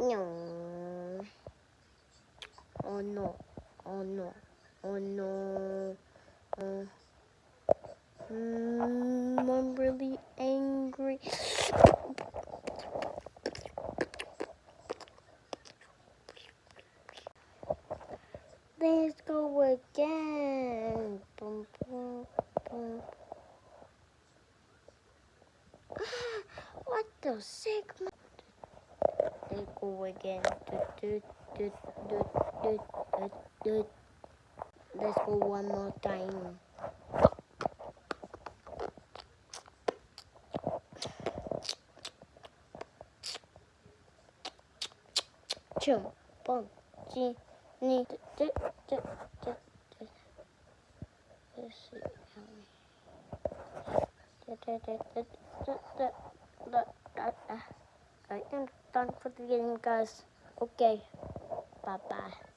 No. Oh no. Oh no. Oh no. I'm really angry. Let's go again. Boom, boom, boom. What the sigma? Let's go again. Let's go one more time. Chum, bum, gee, knee, let's see. I am done for the game, guys. Okay, bye bye.